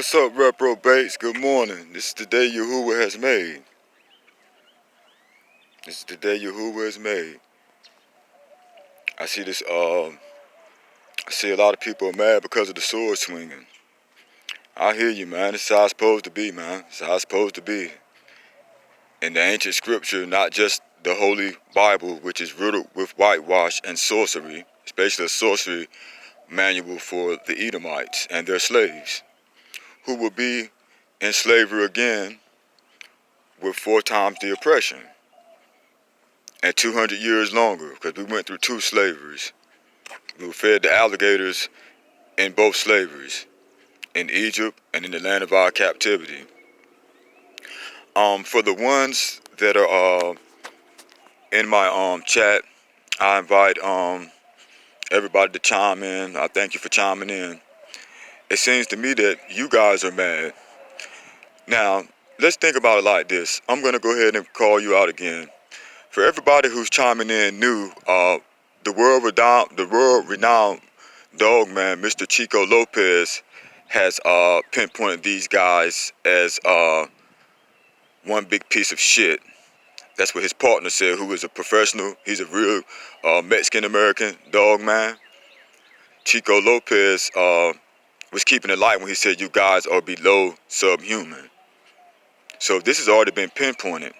What's up, reprobates? Good morning. This is the day Yahuwah has made. This is the day Yahuwah has made. I see this. I see a lot of people are mad because of the sword swinging. I hear you, man. It's how it's supposed to be, man. It's how it's supposed to be. In the ancient scripture, not just the Holy Bible, which is riddled with whitewash and sorcery, especially a sorcery manual for the Edomites and their slaves, who will be in slavery again with 4 times the oppression and 200 years longer, because we went through 2 slaveries. We were fed the alligators in both slaveries, in Egypt and in the land of our captivity. For the ones that are in my chat, I invite everybody to chime in. I thank you for chiming in. It seems to me that you guys are mad. Now, let's think about it like this. I'm going to go ahead and call you out again. For everybody who's chiming in new, the world-renowned dog man, Mr. Chico Lopez, has pinpointed these guys as one big piece of shit. That's what his partner said, who is a professional. He's a real Mexican-American dog man. Chico Lopez was keeping it light when he said you guys are below subhuman. So this has already been pinpointed.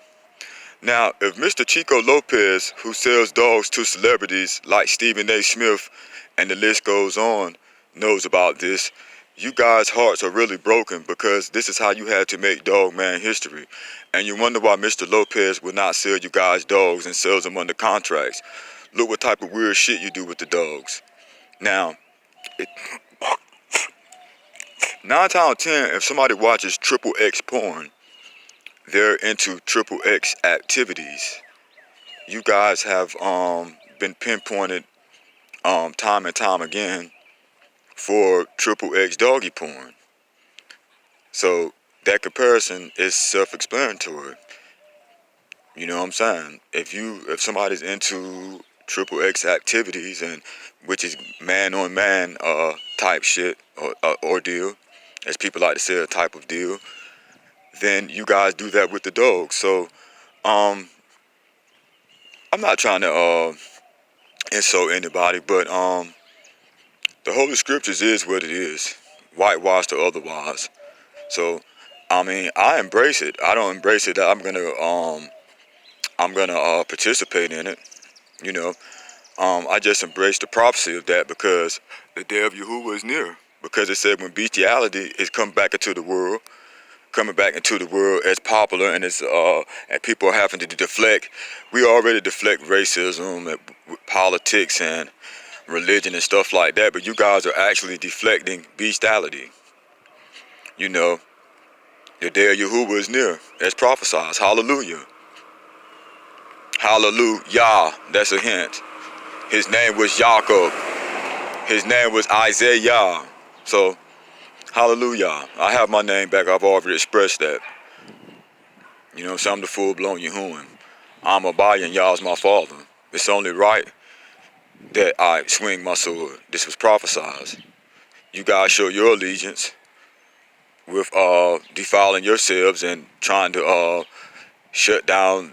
Now, if Mr. Chico Lopez, who sells dogs to celebrities like Stephen A. Smith, and the list goes on, knows about this, you guys' hearts are really broken, because this is how you had to make dog man history. And you wonder why Mr. Lopez will not sell you guys dogs and sells them under contracts. Look what type of weird shit you do with the dogs. Now, 9 times out of 10, if somebody watches XXX porn, they're into XXX activities. You guys have been pinpointed time and time again for XXX doggy porn. So that comparison is self-explanatory. You know what I'm saying? If somebody's into XXX activities, and which is man-on-man type shit or ordeal, as people like to say, a type of deal, then you guys do that with the dogs. So I'm not trying to insult anybody, but the Holy Scriptures is what it is, whitewashed or otherwise. So I mean, I embrace it. I don't embrace it that I'm gonna participate in it. You know, I just embrace the prophecy of that, because the day of Yahuwah is near. Because it said when bestiality is coming back into the world as popular, and it's and people are having to deflect. We already deflect racism, politics, and religion and stuff like that, but you guys are actually deflecting bestiality. You know, the day of Yahuwah is near, as prophesied. Hallelujah. Hallelujah. That's a hint. His name was Jacob. His name was Isaiah. So, hallelujah. I have my name back. I've already expressed that. You know, so I'm the full-blown Yahuwah. I'm Abaya and Yah's my father. It's only right that I swing my sword. This was prophesied. You guys show your allegiance with defiling yourselves and trying to shut down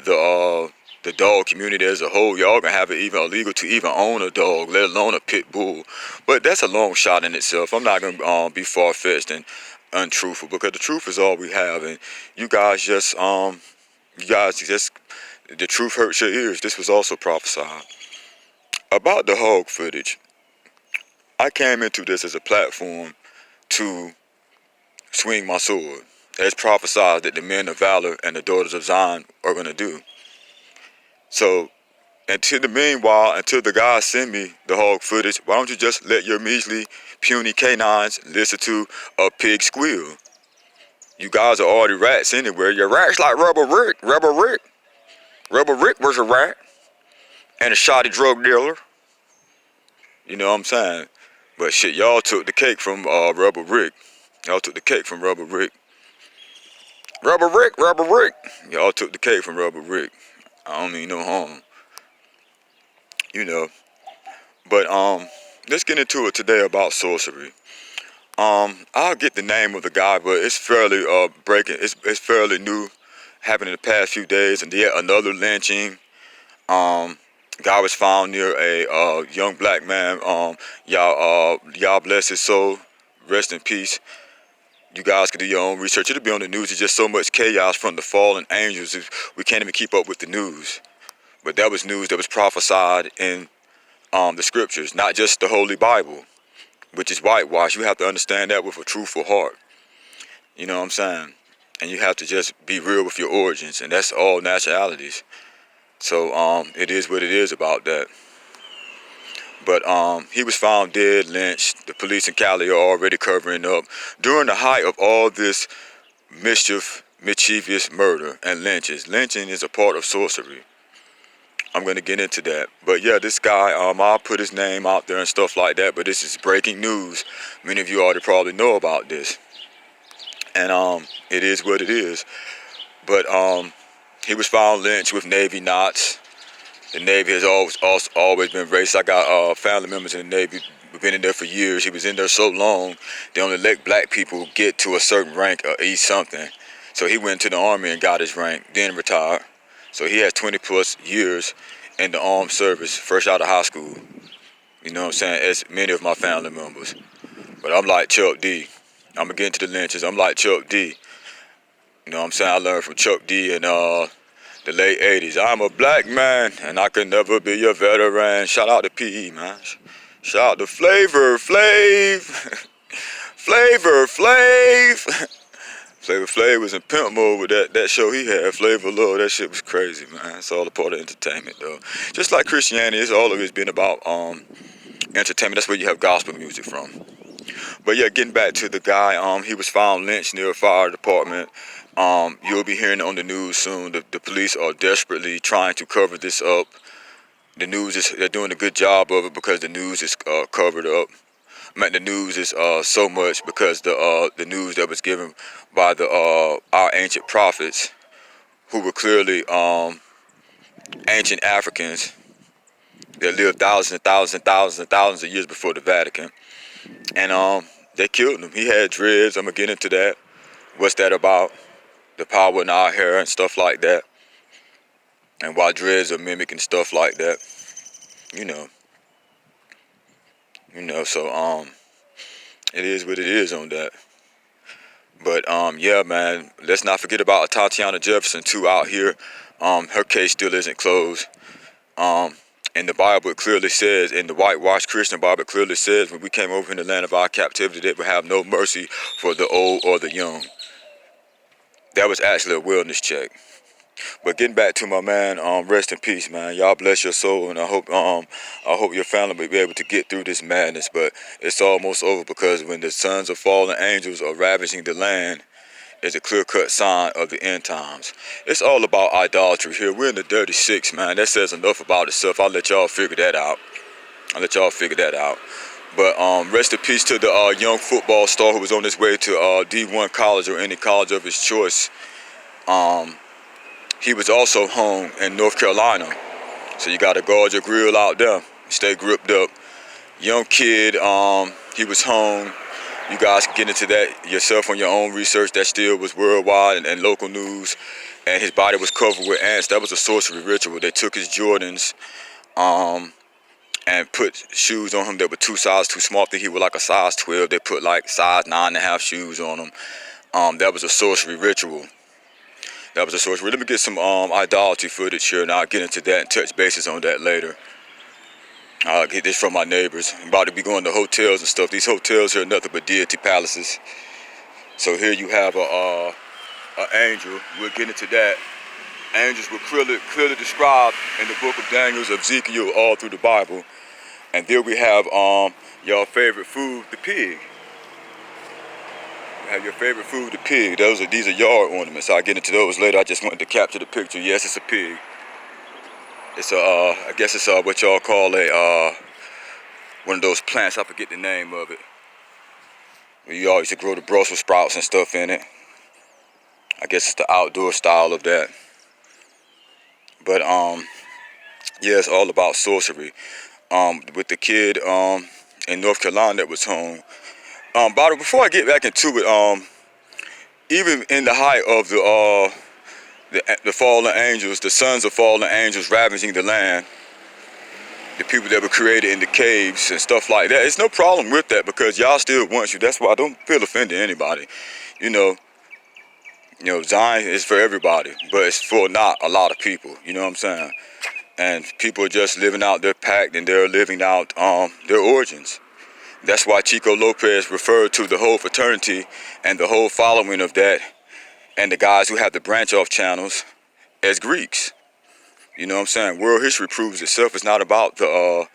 the dog community as a whole. Y'all gonna have it even illegal to even own a dog, let alone a pit bull. But that's a long shot in itself. I'm not gonna be far-fetched and untruthful, because the truth is all we have, and you guys just the truth hurts your ears. This was also prophesied. About the hog footage, I came into this as a platform to swing my sword, as prophesied that the men of valor and the daughters of Zion are going to do. So, until the guys send me the hog footage, why don't you just let your measly, puny canines listen to a pig squeal? You guys are already rats anywhere. You're rats like Rubber Rick. Rubber Rick was a rat and a shoddy drug dealer. You know what I'm saying? But shit, y'all took the cake from Rubber Rick. Y'all took the cake from Rubber Rick. Rubber Rick. Y'all took the cake from Rubber Rick. I don't mean no harm. You know. But let's get into it today about sorcery. I'll get the name of the guy, but it's fairly breaking. It's fairly new, happened in the past few days, and yet another lynching. Guy was found near a young black man. Y'all bless his soul. Rest in peace. You guys can do your own research. It'll be on the news. It's just so much chaos from the fallen angels. We can't even keep up with the news. But that was news that was prophesied in the scriptures, not just the Holy Bible, which is whitewashed. You have to understand that with a truthful heart. You know what I'm saying? And you have to just be real with your origins, and that's all nationalities. So it is what it is about that. But he was found dead, lynched. The police in Cali are already covering up. During the height of all this mischievous murder and lynches. Lynching is a part of sorcery. I'm going to get into that. But yeah, this guy, I'll put his name out there and stuff like that. But this is breaking news. Many of you already probably know about this. And it is what it is. But he was found lynched with Navy knots. The Navy has always been racist. I got family members in the Navy. We've been in there for years. He was in there so long, they only let black people get to a certain rank or eat something. So he went to the Army and got his rank, then retired. So he has 20 plus years in the armed service, fresh out of high school. You know what I'm saying? As many of my family members. But I'm like Chuck D. I'm going to get into the lynches. I'm like Chuck D. You know what I'm saying? I learned from Chuck D in the late 80s. I'm a black man, and I could never be a veteran. Shout out to PE, man. Shout out to Flavor Flav. Flavor Flav. Flavor Flav was in pimp mode with that show he had, Flavor Love. That shit was crazy, man. It's all a part of entertainment, though. Just like Christianity, it's all of it's been about entertainment. That's where you have gospel music from. But yeah, getting back to the guy, he was found lynched near a fire department. You'll be hearing on the news soon. The police are desperately trying to cover this up. The news they're doing a good job of it because the news is covered up. The news is so much because the news that was given by our ancient prophets, who were clearly ancient Africans that lived thousands and thousands and thousands and thousands of years before the Vatican, and they killed him. He had dreads. I'm gonna get into that. What's that about? The power in our hair and stuff like that, and why dreads are mimicking stuff like that. You know. So it is what it is on that. But yeah, man, let's not forget about Tatiana Jefferson too out here. Her case still isn't closed. In the Bible, it clearly says, in the whitewashed Christian Bible, it clearly says, when we came over in the land of our captivity, they would have no mercy for the old or the young. That was actually a wellness check. But getting back to my man, rest in peace, man. Y'all bless your soul, and I hope your family will be able to get through this madness. But it's almost over, because when the sons of fallen angels are ravaging the land, it's a clear-cut sign of the end times. It's all about idolatry here. We're in the dirty six, man. That says enough about itself. I'll let y'all figure that out. But rest in peace to the young football star who was on his way to D1 college or any college of his choice. He was also hung in North Carolina. So you got to guard your grill out there. Stay gripped up. Young kid, he was hung. You guys can get into that yourself on your own research. That still was worldwide and local news. And his body was covered with ants. That was a sorcery ritual. They took his Jordans and put shoes on him that were 2 sizes too small. I think he was like a size 12. They put like size 9.5 shoes on him. That was a sorcery ritual. Let me get some idolatry footage here, and I'll get into that and touch bases on that later. I'll get this from my neighbors. I'm about to be going to hotels and stuff. These hotels here are nothing but deity palaces. So here you have an angel. We'll get into that. Angels were clearly described in the book of Daniel, Ezekiel, all through the Bible. And there we have your favorite food, the pig. Have your favorite food, the pig. These are yard ornaments. I'll get into those later. I just wanted to capture the picture. Yes, it's a pig. It's I guess it's what y'all call one of those plants. I forget the name of it. You always grow the Brussels sprouts and stuff in it. I guess it's the outdoor style of that. But yeah, it's all about sorcery. With the kid in North Carolina that was home. before I get back into it, even in the height of the fallen angels, the sons of fallen angels ravaging the land, the people that were created in the caves and stuff like that, it's no problem with that because y'all still want you. That's why I don't feel offended anybody. You know, Zion is for everybody, but it's for not a lot of people. You know what I'm saying? And people are just living out their pact and they're living out their origins. That's why Chico Lopez referred to the whole fraternity and the whole following of that and the guys who have the branch off channels as Greeks. You know what I'm saying? World history proves itself. It's not about the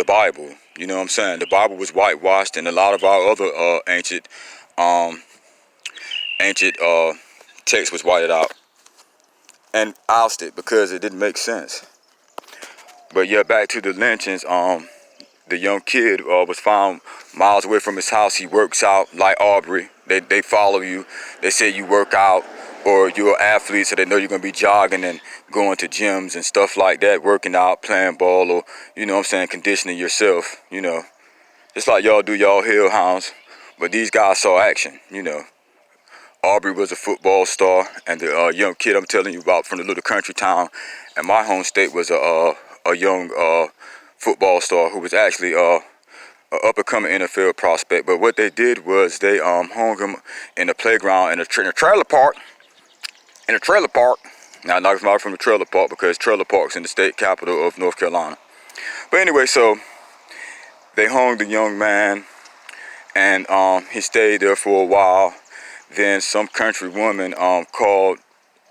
Bible. You know what I'm saying? The Bible was whitewashed, and a lot of our other ancient text was whited out and ousted because it didn't make sense. But yeah, back to the lynchings. The young kid was found miles away from his house. He works out like Aubrey. They follow you. They say you work out or you're an athlete, so they know you're going to be jogging and going to gyms and stuff like that, working out, playing ball, or, you know what I'm saying, conditioning yourself, you know. Just like y'all do y'all hellhounds. But these guys saw action, you know. Aubrey was a football star, and the young kid I'm telling you about from the little country town in my home state was a young football star who was actually an up-and-coming NFL prospect. But what they did was they hung him in the playground in a trailer park. Now, not from the trailer park because trailer park's in the state capital of North Carolina. But anyway, so they hung the young man, and he stayed there for a while. Then some country woman called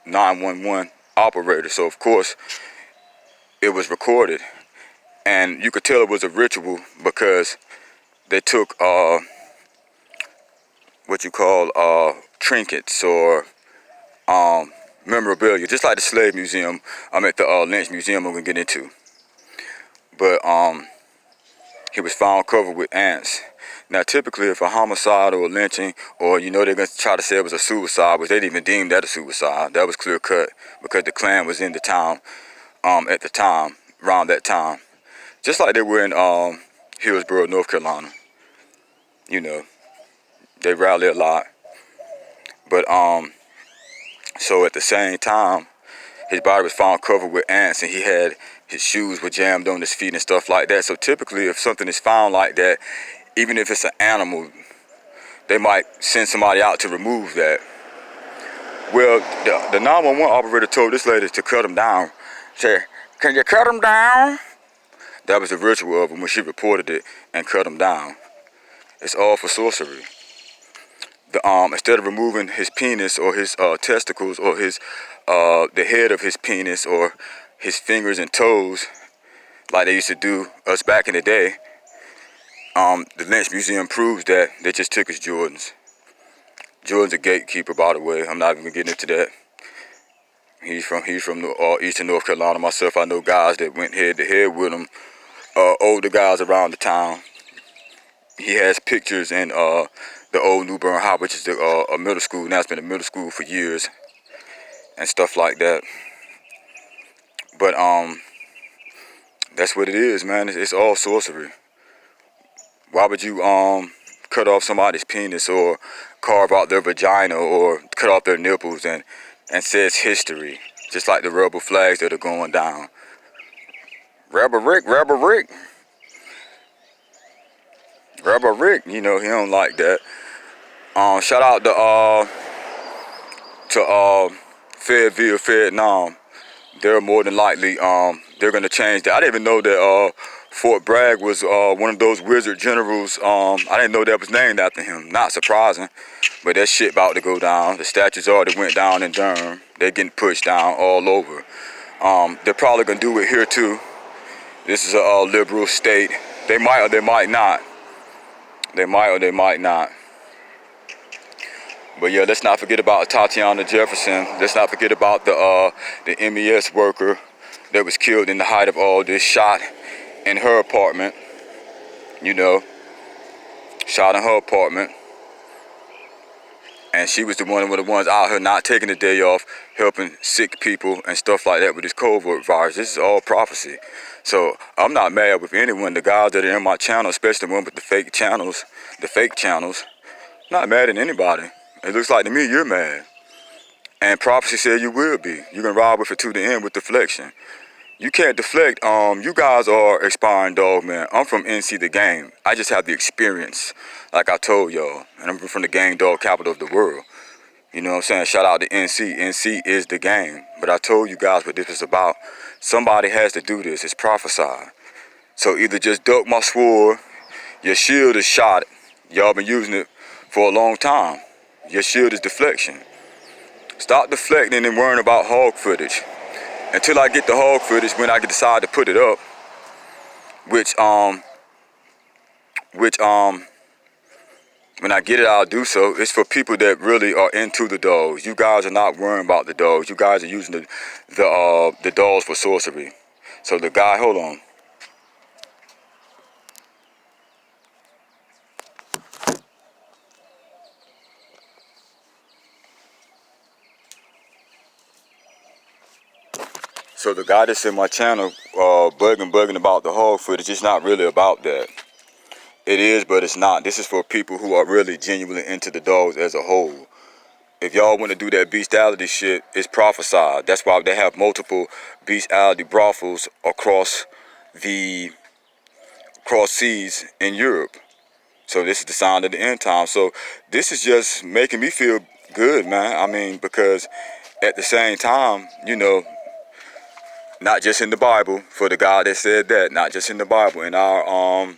911 operator. So of course it was recorded, and you could tell it was a ritual because they took what you call trinkets or memorabilia, just like the slave museum. I'm at the lynch museum I'm gonna get into. But he was found covered with ants. Now typically if a homicide or a lynching, or they're gonna try to say it was a suicide, but they didn't even deem that a suicide. That was clear cut because the Klan was in the town at the time, around that time. Just like they were in Hillsborough, North Carolina. They rally a lot. But so at the same time, his body was found covered with ants, and his shoes were jammed on his feet and stuff like that. So typically, if something is found like that, even if it's an animal, they might send somebody out to remove that. Well, the 911 operator told this lady to cut him down. Said, "Can you cut him down?" That was the ritual of him when she reported it and cut him down. It's all for sorcery. Instead of removing his penis or his testicles or the head of his penis or his fingers and toes, like they used to do us back in the day, the Lynch Museum proves that they just took his Jordans. Jordan's a gatekeeper, by the way. I'm not even getting into that. He's from Eastern North Carolina. Myself, I know guys that went head to head with him, older guys around the town. He has pictures in the old New Bern High, which is a middle school. Now it's been a middle school for years and stuff like that. But that's what it is, man. It's all sorcery. Why would you cut off somebody's penis or carve out their vagina or cut off their nipples and say it's history, just like the rebel flags that are going down? Rebel Rick, he don't like that. Shout out to Fayetteville, Vietnam. They're more than likely they're gonna change that. I didn't even know that Fort Bragg was one of those wizard generals. I didn't know that was named after him. Not surprising, but that shit about to go down. The statues already went down in Durham. They're getting pushed down all over. They're probably gonna do it here too. This is a liberal state. They might or they might not. They might or they might not. But yeah, let's not forget about Tatiana Jefferson. Let's not forget about the MES worker that was killed in the height of all this, shot in her apartment. Shot in her apartment. And she was one of the ones out here not taking the day off, helping sick people and stuff like that with this COVID virus. This is all prophecy. So I'm not mad with anyone. The guys that are in my channel, especially the one with the fake channels, not mad at anybody. It looks like to me you're mad. And prophecy said you will be. You can ride with it to the end with deflection. You can't deflect. You guys are expiring dog, man. I'm from NC the game. I just have the experience, like I told y'all. And I'm from the gang dog capital of the world. You know what I'm saying? Shout out to NC. NC is the game. But I told you guys what this is about. Somebody has to do this. It's prophesied. So either just duck my sword. Your shield is shot. Y'all been using it for a long time. Your shield is deflection. Stop deflecting and worrying about hog footage. Until I get the hog footage, when I decide to put it up, which when I get it, I'll do so. It's for people that really are into the dogs. You guys are not worrying about the dogs. You guys are using the dogs for sorcery. So the guy, hold on. So the guy that's in my channel bugging about the hog footage, it's not really about that. It is, but it's not. This is for people who are really genuinely into the dogs as a whole. If y'all want to do that bestiality shit, it's prophesied. That's why they have multiple bestiality brothels across seas in Europe. So this is the sign of the end time. So this is just making me feel good, man. I mean, because at the same time, you know, not just in the Bible, for the God that said that, not just in the Bible, in our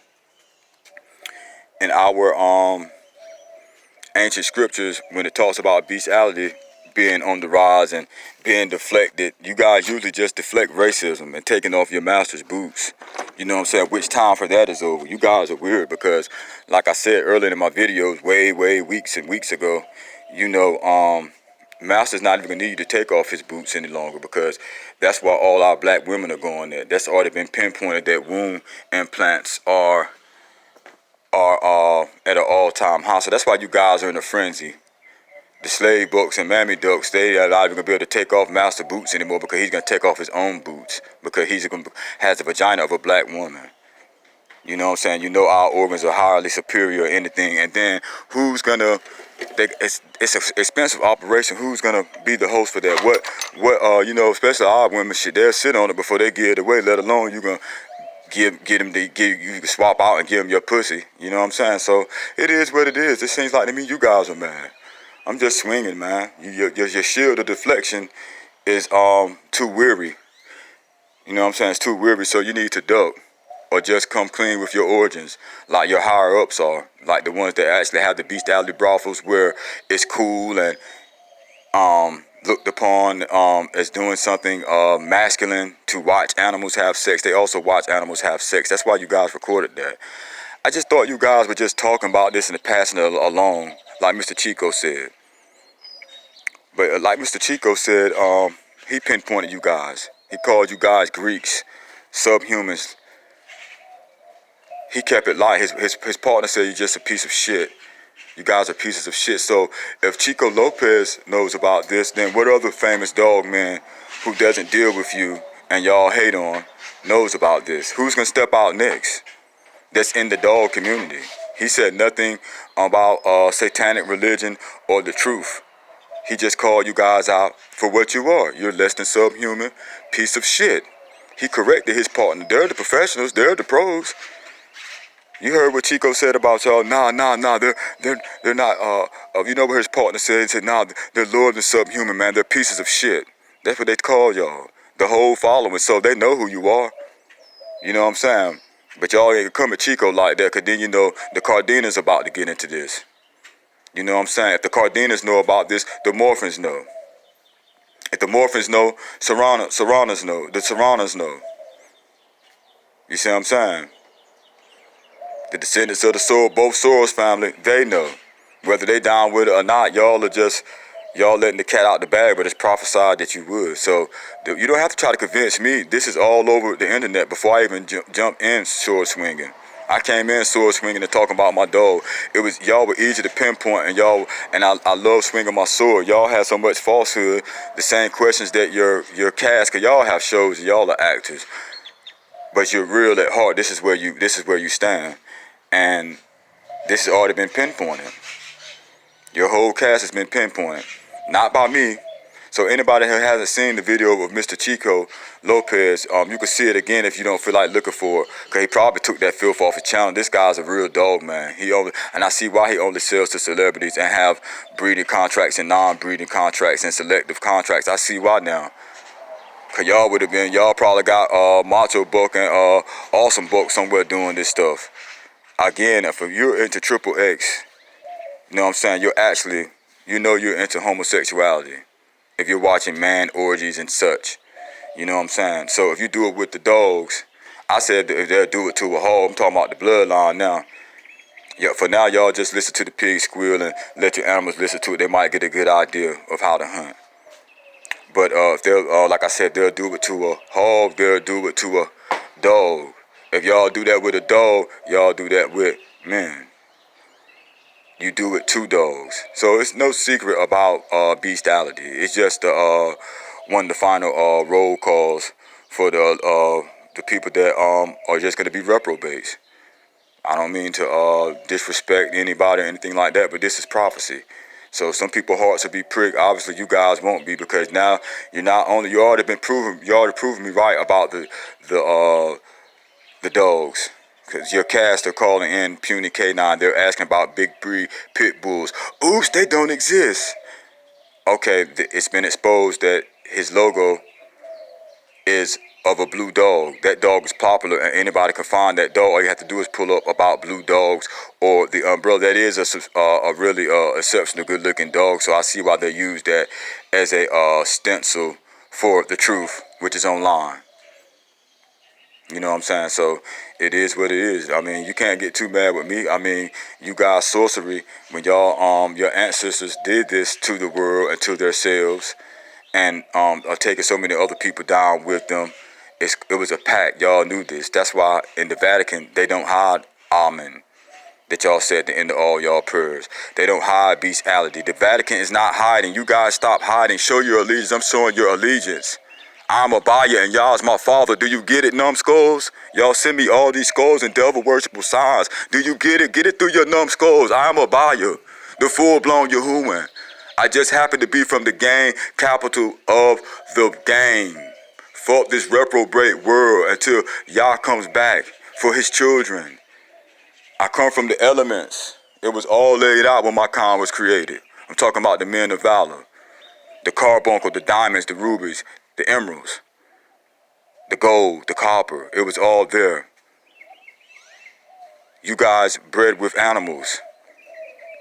ancient scriptures, when it talks about bestiality being on the rise and being deflected, you guys usually just deflect racism and taking off your master's boots. You know what I'm saying? Which time for that is over. You guys are weird because, like I said earlier in my videos, way weeks and weeks ago, you know, master's not even gonna need you to take off his boots any longer, because that's why all our black women are going there. That's already been pinpointed, that womb implants are at an all-time high. So that's why you guys are in a frenzy. The slave bucks and mammy ducks, they are not even gonna be able to take off master boots anymore, because he's gonna take off his own boots, because has the vagina of a black woman. You know what I'm saying? You know our organs are highly superior or anything. And then who's gonna? It's an expensive operation. Who's gonna be the host for that? What? You know, especially our women, shit, they'll sit on it before they give it away. Let alone you gonna get them to give you, swap out and give them your pussy. You know what I'm saying? So it is what it is. It seems like to me you guys are mad. I'm just swinging, man. Your shield of deflection is too weary. You know what I'm saying? It's too weary, so you need to duck. Or just come clean with your origins, like your higher ups are, like the ones that actually have the bestiality brothels where it's cool and looked upon as doing something masculine to watch animals have sex. They also watch animals have sex. That's why you guys recorded that. I just thought you guys were just talking about this and passing it along, like Mr. Chico said. But like Mr. Chico said, he pinpointed you guys. He called you guys Greeks, subhumans. He kept it light. His partner said you're just a piece of shit. You guys are pieces of shit. So if Chico Lopez knows about this, then what other famous dog man who doesn't deal with you and y'all hate on knows about this? Who's gonna step out next that's in the dog community? He said nothing about satanic religion or the truth. He just called you guys out for what you are. You're less than subhuman piece of shit. He corrected his partner. They're the professionals. They're the pros. You heard what Chico said about y'all. Nah, they're not. You know what his partner said? He said, nah, they're lower than subhuman, man. They're pieces of shit. That's what they call y'all. The whole following, so they know who you are. You know what I'm saying? But y'all ain't come at Chico like that, because then you know the Cardenas about to get into this. You know what I'm saying? If the Cardenas know about this, the Morphins know. If the Morphins know, Serranas know. The Serranas know. You see what I'm saying? The descendants of both Soros family, they know. Whether they down with it or not, y'all letting the cat out the bag, but it's prophesied that you would. So you don't have to try to convince me. This is all over the internet before I even jump in sword swinging. I came in sword swinging and talking about my dog. It was y'all were easy to pinpoint, and I love swinging my sword. Y'all had so much falsehood. The same questions that your cast, cause y'all have shows, and y'all are actors, but you're real at heart. This is where you stand, and this has already been pinpointed. Your whole cast has been pinpointed, not by me. So anybody who hasn't seen the video of Mr. Chico Lopez, you can see it again if you don't feel like looking for it, because he probably took that filth off his channel. This guy's a real dog, man. And I see why he only sells to celebrities and have breeding contracts and non-breeding contracts and selective contracts. I see why now. Because y'all probably got Macho Buck and Awesome Buck somewhere doing this stuff. Again, if you're into Triple X, you know what I'm saying, you're into homosexuality. If you're watching man orgies and such, you know what I'm saying? So if you do it with the dogs, I said if they'll do it to a hog. I'm talking about the bloodline now. Yeah, for now, y'all just listen to the pig squeal and let your animals listen to it. They might get a good idea of how to hunt. But if they'll, like I said, they'll do it to a hog, they'll do it to a dog. If y'all do that with a dog, y'all do that with men. You do it to dogs. So it's no secret about bestiality. It's just one of the final roll calls for the people that are just going to be reprobates. I don't mean to disrespect anybody or anything like that, but this is prophecy. So some people's hearts will be pricked. Obviously, you guys won't be, because now you already proven me right about the dogs. Because your cast are calling in puny Canine. They're asking about big breed pit bulls. Oops, they don't exist. Okay, it's been exposed that his logo is of a blue dog. That dog is popular, and anybody can find that dog. All you have to do is pull up about blue dogs or the umbrella. That is a really exceptional, good-looking dog. So I see why they use that as a stencil for the truth, which is online. You know what I'm saying? So it is what it is. I mean, you can't get too mad with me. I mean, you guys sorcery, when y'all your ancestors did this to the world and to themselves, and are taking so many other people down with them. It was a pact. Y'all knew this. That's why in the Vatican they don't hide Amen that y'all said at the end of all y'all prayers. They don't hide bestiality. The Vatican is not hiding. You guys stop hiding. Show your allegiance. I'm showing your allegiance. I'm a buyer and y'all's my father. Do you get it, numbskulls? Y'all send me all these skulls and devil worshipful signs. Do you get it? Get it through your numbskulls. I'm a buyer. The full-blown Yahuwah. I just happen to be from the gang capital of the game. Fuck this reprobate world until Yah comes back for his children. I come from the elements. It was all laid out when my kind was created. I'm talking about the men of valor. The carbuncle, the diamonds, the rubies, the emeralds, the gold, the copper. It was all there. You guys bred with animals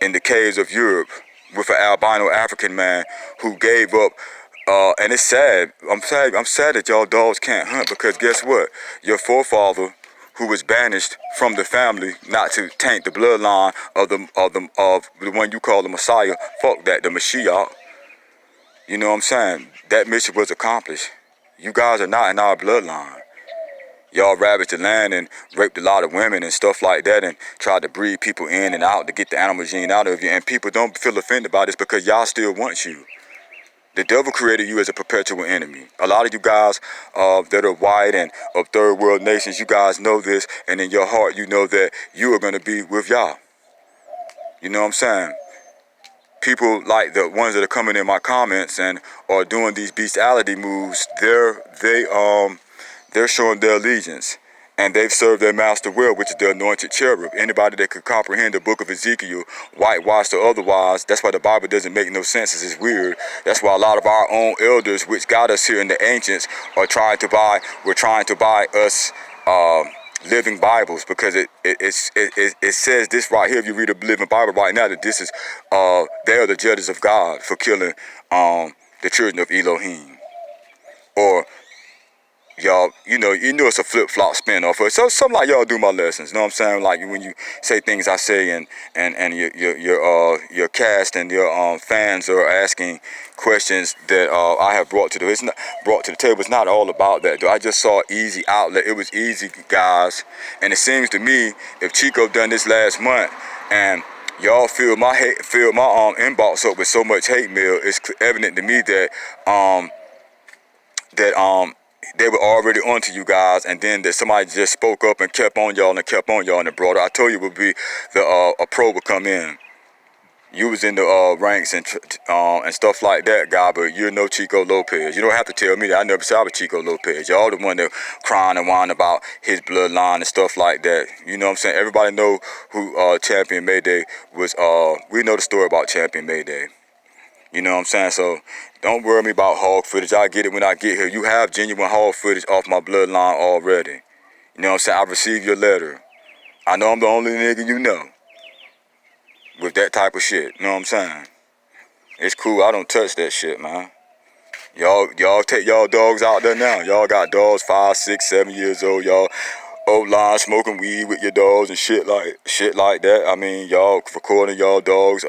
in the caves of Europe with an albino African man who gave up. And it's sad. I'm sad that y'all dogs can't hunt, because guess what? Your forefather, who was banished from the family not to taint the bloodline of the one you call the Messiah. Fuck that, the Mashiach. You know what I'm saying? That mission was accomplished. You guys are not in our bloodline. Y'all ravaged the land and raped a lot of women and stuff like that, and tried to breed people in and out to get the animal gene out of you. And people don't feel offended by this because y'all still want you. The devil created you as a perpetual enemy. A lot of you guys that are white and of third world nations, you guys know this, and in your heart you know that you are going to be with Yah. You know what I'm saying? People like the ones that are coming in my comments and are doing these bestiality moves, they're showing their allegiance. And they've served their master well, which is the anointed cherub. Anybody that could comprehend the book of Ezekiel, whitewashed or otherwise, that's why the Bible doesn't make no sense. It's weird. That's why a lot of our own elders, which got us here in the ancients, we're trying to buy us living Bibles, because it says this right here. If you read a living Bible right now, that this is they are the judges of God for killing the children of Elohim, or y'all, you know it's a flip-flop spin-off. So something like y'all do my lessons, you know what I'm saying? Like when you say things I say, and your cast and your fans are asking questions that I have brought to the table. It's not all about that, though. I just saw an easy outlet. It was easy, guys, and it seems to me if Chico done this last month and y'all filled my inbox up with so much hate mail, it's evident to me that they were already onto you guys, and then that somebody just spoke up and kept on y'all and it brought it. I told you it would be a pro would come in. You was in the ranks and stuff like that, guy, but you're no Chico Lopez. You don't have to tell me that. I never said I was Chico Lopez. Y'all the one that crying and whining about his bloodline and stuff like that. You know what I'm saying? Everybody know who Champion Mayday was. We know the story about Champion Mayday. You know what I'm saying? So don't worry me about hog footage. I get it when I get here. You have genuine hog footage off my bloodline already. You know what I'm saying? I received your letter. I know I'm the only nigga you know with that type of shit. You know what I'm saying? It's cool. I don't touch that shit, man. Y'all take y'all dogs out there now. Y'all got dogs 5, 6, 7 years old. Y'all old line smoking weed with your dogs and shit like that. I mean, y'all recording y'all dogs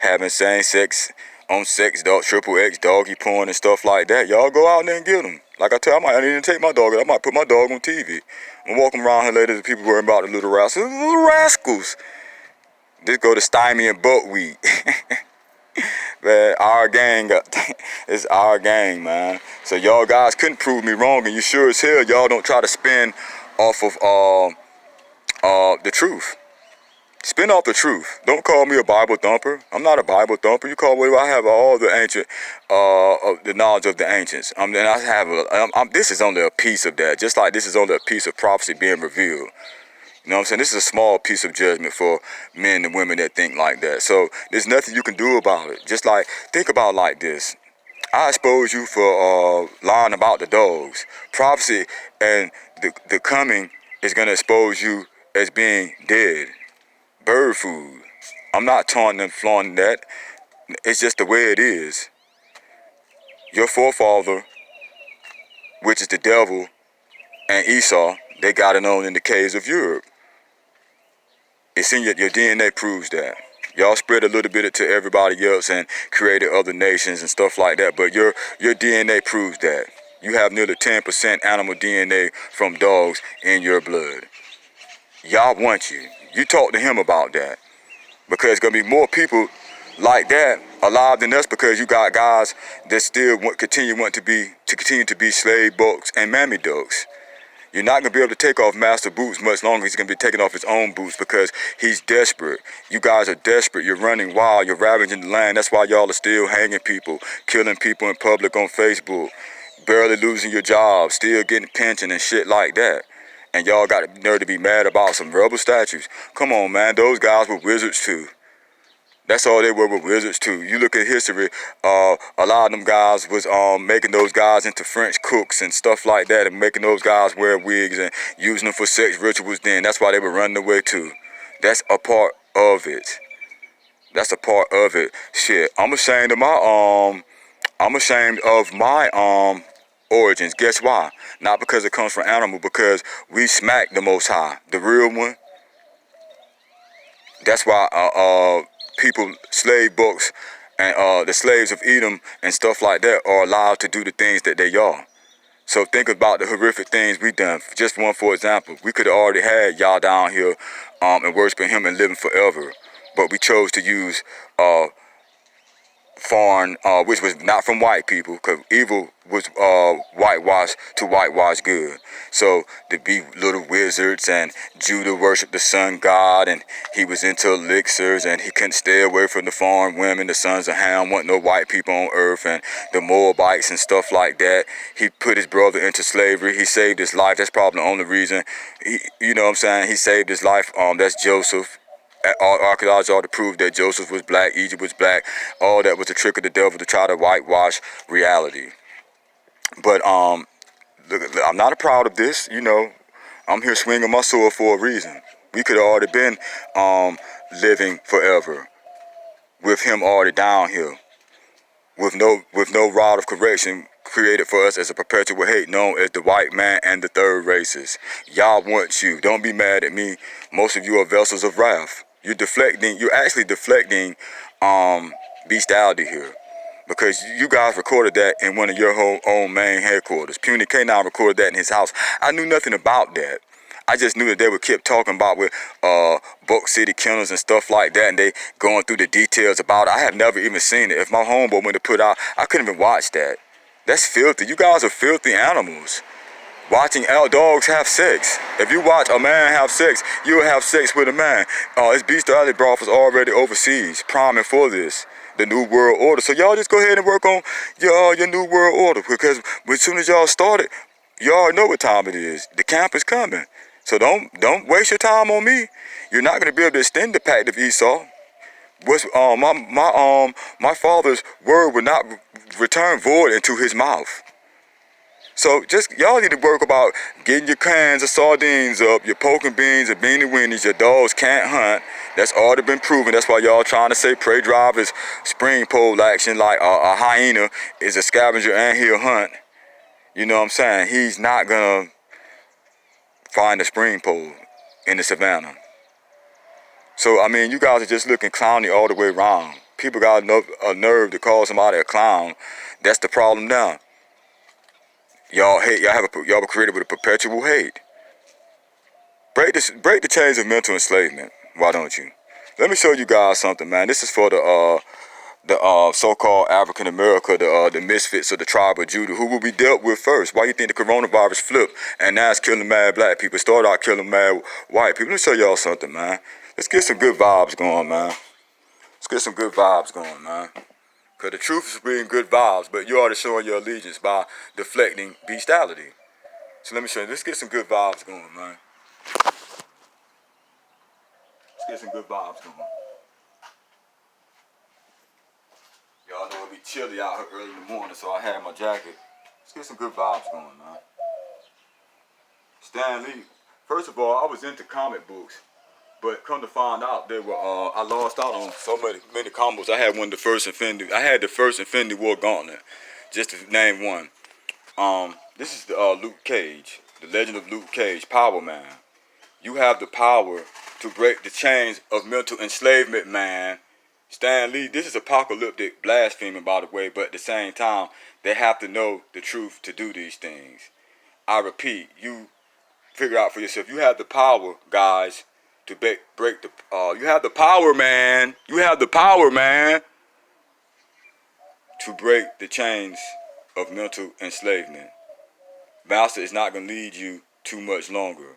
having same sex on sex dog, triple X doggy porn and stuff like that. Y'all go out there and get them. Like I tell you, I might even take my dog. I might put my dog on TV. I'm walking around here later, the people worrying about the little rascals. Little rascals. This go to stymie and buckwheat. Man, our gang, it's our gang, man. So y'all guys couldn't prove me wrong, and you sure as hell y'all don't try to spin off of the truth. Spin off the truth. Don't call me a Bible thumper. I'm not a Bible thumper. You call me. I have all the ancient, the knowledge of the ancients. And I have this is only a piece of that. Just like this is only a piece of prophecy being revealed. You know what I'm saying? This is a small piece of judgment for men and women that think like that. So there's nothing you can do about it. Just like, think about it like this. I expose you for lying about the dogs. Prophecy and the coming is going to expose you as being dead. Bird food. I'm not taunting and flaunting that. It's just the way it is. Your forefather, which is the devil, and Esau, they got it on in the caves of Europe. It's in your DNA proves that. Y'all spread a little bit to everybody else and created other nations and stuff like that, but your DNA proves that. You have nearly 10% animal DNA from dogs in your blood. Y'all want you. You talk to him about that. Because there's going to be more people like that alive than us, because you got guys that still continue to be slave bucks and mammy ducks. You're not going to be able to take off Master Boots much longer. He's going to be taking off his own boots because he's desperate. You guys are desperate. You're running wild. You're ravaging the land. That's why y'all are still hanging people, killing people in public on Facebook, barely losing your job, still getting pension and shit like that. And y'all got the nerve to be mad about some rebel statues. Come on, man. Those guys were wizards too. That's all they were wizards too. You look at history, a lot of them guys was making those guys into French cooks and stuff like that, and making those guys wear wigs and using them for sex rituals then. That's why they were running away too. That's a part of it. That's a part of it. Shit, I'm ashamed of my origins. Guess why? Not because it comes from animal, because we smack the Most High, the real one. That's why people, slave books, and the slaves of Edom and stuff like that are allowed to do the things that they are. So think about the horrific things we done. Just one for example, we could have already had y'all down here and worshiping him and living forever, but we chose to use foreign, which was not from white people, because evil was whitewashed to whitewash good. So to be little wizards, and Judah worshiped the sun god, and he was into elixirs, and he couldn't stay away from the foreign women, the sons of Ham, wasn't no white people on earth, and the Moabites and stuff like that. He put his brother into slavery. He saved his life. That's probably the only reason, you know what I'm saying, he saved his life. That's Joseph. Archaeology ought to prove that Joseph was black, Egypt was black. All that was a trick of the devil to try to whitewash reality. But I'm not proud of this. You know, I'm here swinging my sword for a reason. We could have already been living forever with him already down here, with no rod of correction created for us as a perpetual hate known as the white man and the third races. Y'all want you. Don't be mad at me. Most of you are vessels of wrath. You're actually deflecting bestiality here. Because you guys recorded that in one of your own main headquarters. Puny Canine recorded that in his house. I knew nothing about that. I just knew that they would keep talking about with Buck City Kennels and stuff like that, and they going through the details about it. I have never even seen it. If my homeboy went to put out, I couldn't even watch that. That's filthy. You guys are filthy animals. Watching dogs have sex. If you watch a man have sex, you'll have sex with a man. His bestiality broth was already overseas, priming for this. The New World Order. So y'all just go ahead and work on your New World Order, because as soon as y'all started, y'all know what time it is. The camp is coming. So don't waste your time on me. You're not gonna be able to extend the pact of Esau. What's my father's word would not return void into his mouth. So just y'all need to work about getting your cans of sardines up, your poke and beans, your beanie weenies. Your dogs can't hunt. That's already been proven. That's why y'all trying to say prey drive is spring pole action, like a hyena is a scavenger and he'll hunt. You know what I'm saying? He's not gonna find a spring pole in the savannah. So I mean, you guys are just looking clowny all the way around. People got a nerve to call somebody a clown. That's the problem now. Y'all hate. Y'all were created with a perpetual hate. Break the chains of mental enslavement. Why don't you? Let me show you guys something, man. This is for the so-called African America, the misfits of the tribe of Judah, who will be dealt with first. Why you think the coronavirus flipped and now it's killing mad black people? Started out killing mad white people. Let me show y'all something, man. Let's get some good vibes going, man. Let's get some good vibes going, man. Because the truth is being good vibes, but you're already showing your allegiance by deflecting bestiality. So let me show you. Let's get some good vibes going, man. Let's get some good vibes going. Y'all know it'll be chilly out here early in the morning, so I had my jacket. Let's get some good vibes going, man. Stan Lee. First of all, I was into comic books. But come to find out, they were I lost out on so many combos. I had the first Infinity War gauntlet, just to name one. This is the Luke Cage, the Legend of Luke Cage, Power Man. You have the power to break the chains of mental enslavement, man. Stan Lee, this is apocalyptic blasphemy, by the way, but at the same time, they have to know the truth to do these things. I repeat, you figure out for yourself. You have the power, guys, to break the, you have the power, man. You have the power, man, to break the chains of mental enslavement. Master is not going to lead you too much longer.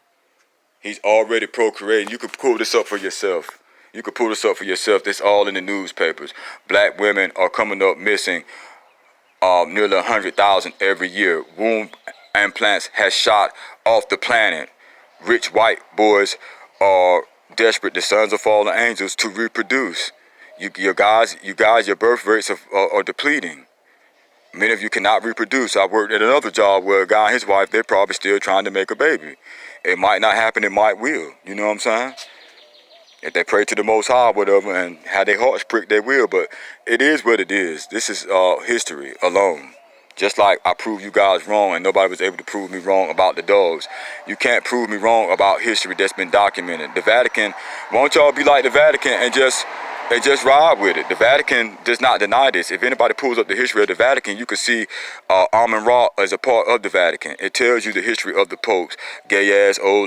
He's already procreating. You can pull this up for yourself. You can pull this up for yourself. This all in the newspapers. Black women are coming up missing nearly 100,000 every year. Womb implants has shot off the planet. Rich white boys are desperate, the sons of fallen angels, to reproduce. You guys, your birth rates are depleting. Many of you cannot reproduce. I worked at another job where a guy and his wife, they're probably still trying to make a baby. It might not happen, it might will. You know what I'm saying? If they pray to the Most High, whatever, and have their hearts pricked, they will. But it is what it is. This is history alone. Just like I proved you guys wrong and nobody was able to prove me wrong about the dogs. You can't prove me wrong about history that's been documented. The Vatican, won't y'all be like the Vatican and just ride with it? The Vatican does not deny this. If anybody pulls up the history of the Vatican, you can see Amun Ra as a part of the Vatican. It tells you the history of the popes, gay ass old